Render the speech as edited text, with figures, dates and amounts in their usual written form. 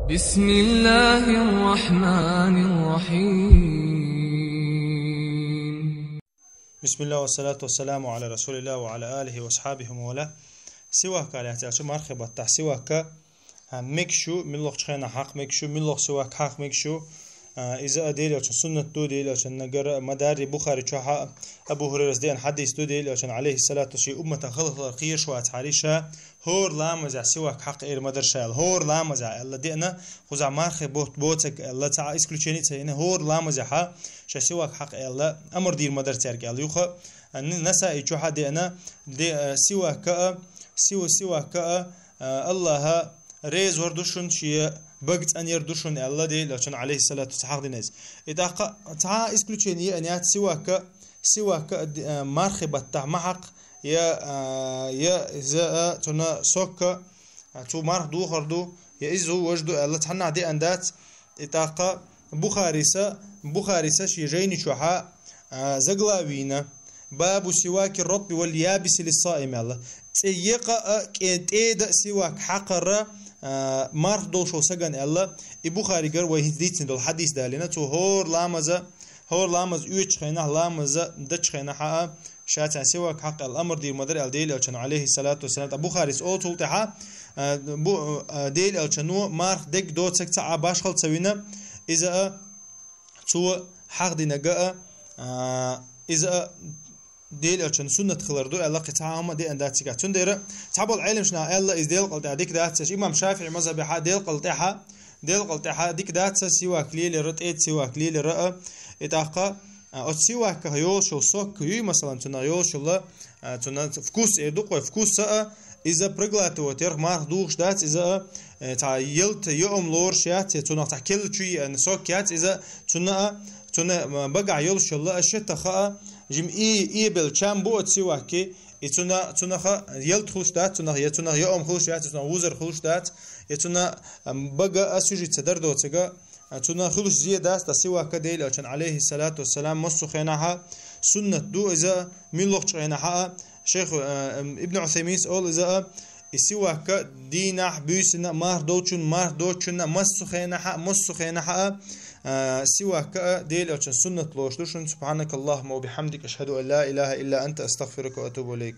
بسم الله الرحمن الرحيم. بسم الله والصلاة والسلام على رسول الله وعلى آله وأصحابه وموله. سواك على احتياج مرخبة تح سواك مكشو من لغة خينا حق مكشو من لغة سواك حق مكشو إذا أديل عشان سنة دوديل عشان نجار مدار بخاري شوها أبو هريرة دين حديث دوديل عشان عليه الصلاة والسلام أمة خلق الخير شو تعريشة هور لامز سواك حق إير مدار شال هور لامز الله دينا خزع مرخ بوتك الله تعالى إسكلوشيني تينا هور لامز ح شسواك حق الله أمر دير مدار ترجع اليوخا النساء يشوها دينا دي سواك الله ريز وردوشون شيء بقت أن يردوشون الله دي لكن عليه الصلاة والسلام دينز إذا تعا إسكلوشيني أن يات سواك مرخبة تمحق يا إذا تنا سوك تو مرخ دو خردو يا إزو وجدو الله تحنا دي أندات إذا بخارسة شي جيني شوها زغلاوينا باب سواك الرطب واليابس للصائم الله تيقا كيد سواك حقر مارخ دول شو سجن الله البخاري قال ويهديت دول حديث دالنا تو هور لامز يوش خينا لامز دش خينا حق شات سواك حق الأمر دير مدر الديل ألشان عليه الصلاة والسلام البخاري سأل تلتها ديل ألشانو مارخ دك دوت سكت عباش خل سوينا إذا تو حق دينا جاء إذا ديل أشان سنة خلردو الله قطعهم دي أندات سكات تندير تعب العلم شنا الله إز ديل قلت ديك دات سش إمام شافعي مذهب حا ديل قلتها ديك دات سواك ليل رت سواك ليل رأ إتاقة سواك هيول شو سوك يو مثلا تنا يول شو لا تنا فكوس إردوق فكوس إذا برجلات وتر ما دوش دات إذا تعيلت يوم لور شيات تنا تحكيل شيء نسوكيات إذا تنا بقى يول شو لا أشياء خا جم بل شام بوت سواكي تنا خا يلت خلش دات تنا يوم خلش دات تنا وزر خلش دات تنا بقى أسجد تدر دوتجا تنا خلش زيادة تسواك ديل عشان عليه الصلاة والسلام مسخينها سنة دو إذا من لغة خينها شيخ ابن عثيمين أول إذا السواك دينح بيسنا مار دوتشن مسخينها سواك ديل عشان سنة لوش سبحانك اللهم وبحمدك أشهد أن لا إله إلا أنت أستغفرك وأتوب إليك.